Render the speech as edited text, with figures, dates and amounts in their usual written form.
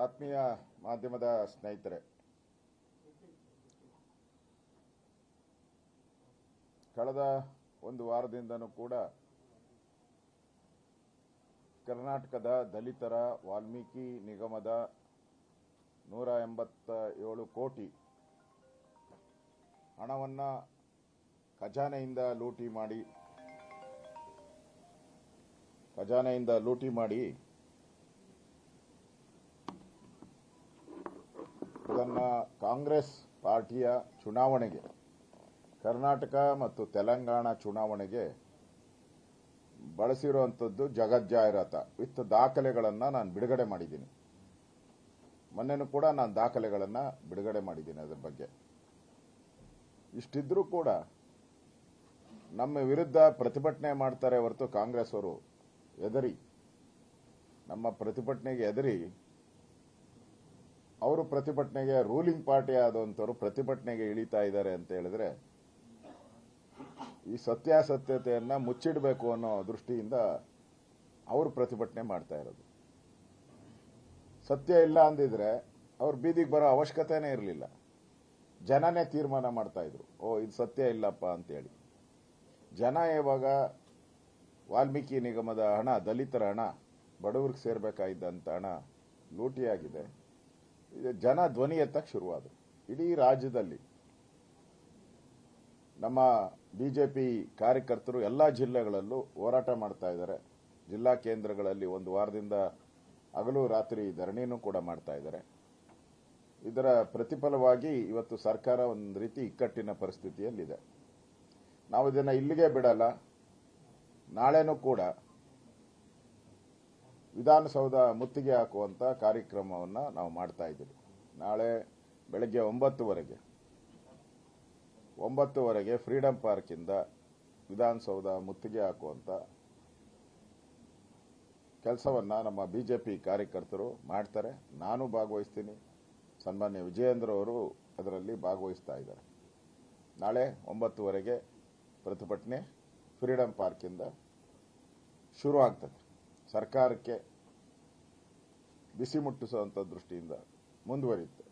ಆತ್ಮೀಯ ಮಾಧ್ಯಮದ ಸ್ನೇಹಿತರೆ, ಕಳೆದ ಒಂದು ವಾರದಿಂದನೂ ಕೂಡ ಕರ್ನಾಟಕದ ದಲಿತರ ವಾಲ್ಮೀಕಿ ನಿಗಮದ 187 ಕೋಟಿ ಹಣವನ್ನು ಖಜಾನೆಯಿಂದ ಲೂಟಿ ಮಾಡಿ ಇದನ್ನು ಕಾಂಗ್ರೆಸ್ ಪಾರ್ಟಿಯ ಚುನಾವಣೆಗೆ, ಕರ್ನಾಟಕ ಮತ್ತು ತೆಲಂಗಾಣ ಚುನಾವಣೆಗೆ ಬಳಸಿರುವಂಥದ್ದು ಜಗಜ್ಜಾಹಿರಾತ ವಿತ್ ದಾಖಲೆಗಳನ್ನು ನಾನು ಬಿಡುಗಡೆ ಮಾಡಿದ್ದೀನಿ. ಮೊನ್ನೆನೂ ಕೂಡ ನಾನು ದಾಖಲೆಗಳನ್ನು ಬಿಡುಗಡೆ ಮಾಡಿದ್ದೀನಿ. ಅದರ ಬಗ್ಗೆ ಇಷ್ಟಿದ್ರೂ ಕೂಡ ನಮ್ಮ ವಿರುದ್ಧ ಪ್ರತಿಭಟನೆ ಮಾಡ್ತಾರೆ ಹೊರತು ಕಾಂಗ್ರೆಸ್ ಅವರು ನಮ್ಮ ಪ್ರತಿಭಟನೆಗೆ ಹೆದರಿ ಅವರು ಪ್ರತಿಭಟನೆಗೆ ರೂಲಿಂಗ್ ಪಾರ್ಟಿ ಆದಂಥವರು ಪ್ರತಿಭಟನೆಗೆ ಇಳಿತಾ ಇದ್ದಾರೆ ಅಂತ ಹೇಳಿದ್ರೆ ಈ ಸತ್ಯಾಸತ್ಯತೆಯನ್ನು ಮುಚ್ಚಿಡಬೇಕು ಅನ್ನೋ ದೃಷ್ಟಿಯಿಂದ ಅವರು ಪ್ರತಿಭಟನೆ ಮಾಡ್ತಾ ಇರೋದು. ಸತ್ಯ ಇಲ್ಲ ಅಂದಿದ್ರೆ ಅವ್ರು ಬೀದಿಗೆ ಬರೋ ಅವಶ್ಯಕತೆನೇ ಇರಲಿಲ್ಲ. ಜನನೇ ತೀರ್ಮಾನ ಮಾಡ್ತಾ ಇದ್ರು, ಇದು ಸತ್ಯ ಇಲ್ಲಪ್ಪ ಅಂತೇಳಿ. ಜನ ಯಾವಾಗ ವಾಲ್ಮೀಕಿ ನಿಗಮದ ಹಣ, ದಲಿತರ ಹಣ, ಬಡವರಿಗೆ ಸೇರಬೇಕಾಗಿದ್ದಂಥ ಹಣ ಲೂಟಿಯಾಗಿದೆ, ಜನ ಧ್ವನಿ ಎತ್ತಕ್ಕೆ ಶುರುವಾದರು. ಇಡೀ ರಾಜ್ಯದಲ್ಲಿ ನಮ್ಮ ಬಿಜೆಪಿ ಕಾರ್ಯಕರ್ತರು ಎಲ್ಲ ಜಿಲ್ಲೆಗಳಲ್ಲೂ ಹೋರಾಟ ಮಾಡ್ತಾ ಇದ್ದಾರೆ. ಜಿಲ್ಲಾ ಕೇಂದ್ರಗಳಲ್ಲಿ ಒಂದು ವಾರದಿಂದ ಹಗಲು ರಾತ್ರಿ ಧರಣಿನೂ ಕೂಡ ಮಾಡ್ತಾ ಇದ್ದಾರೆ. ಇದರ ಪ್ರತಿಫಲವಾಗಿ ಇವತ್ತು ಸರ್ಕಾರ ಒಂದು ರೀತಿ ಇಕ್ಕಟ್ಟಿನ ಪರಿಸ್ಥಿತಿಯಲ್ಲಿದೆ. ನಾವು ಇದನ್ನು ಇಲ್ಲಿಗೆ ಬಿಡಲ್ಲ. ನಾಳೆನೂ ಕೂಡ ವಿಧಾನಸೌಧ ಮುತ್ತಿಗೆ ಹಾಕುವಂತ ಕಾರ್ಯಕ್ರಮವನ್ನು ನಾವು ಮಾಡ್ತಾ ಇದ್ದೀವಿ. ನಾಳೆ ಬೆಳಗ್ಗೆ 9:00ವರೆಗೆ ಫ್ರೀಡಂ ಪಾರ್ಕಿಂದ ವಿಧಾನಸೌಧ ಮುತ್ತಿಗೆ ಹಾಕುವಂತ ಕೆಲಸವನ್ನ ನಮ್ಮ ಬಿಜೆಪಿ ಕಾರ್ಯಕರ್ತರು ಮಾಡ್ತಾರೆ. ನಾನು ಭಾಗವಹಿಸ್ತೀನಿ. ಸನ್ಮಾನ್ಯ ವಿಜಯೇಂದ್ರ ಅವರು ಅದರಲ್ಲಿ ಭಾಗವಹಿಸ್ತಾ ಇದ್ದಾರೆ. ನಾಳೆ 9:00ವರೆಗೆ ಪ್ರತಿಭಟನೆ ಫ್ರೀಡಂ ಪಾರ್ಕಿಂದ ಶುರು ಆಗ್ತದೆ. ಸರ್ಕಾರಕ್ಕೆ ಬಿಸಿ ಮುಟ್ಟಿಸುವಂತ ದೃಷ್ಟಿಯಿಂದ ಮುಂದುವರಿಯುತ್ತೆ.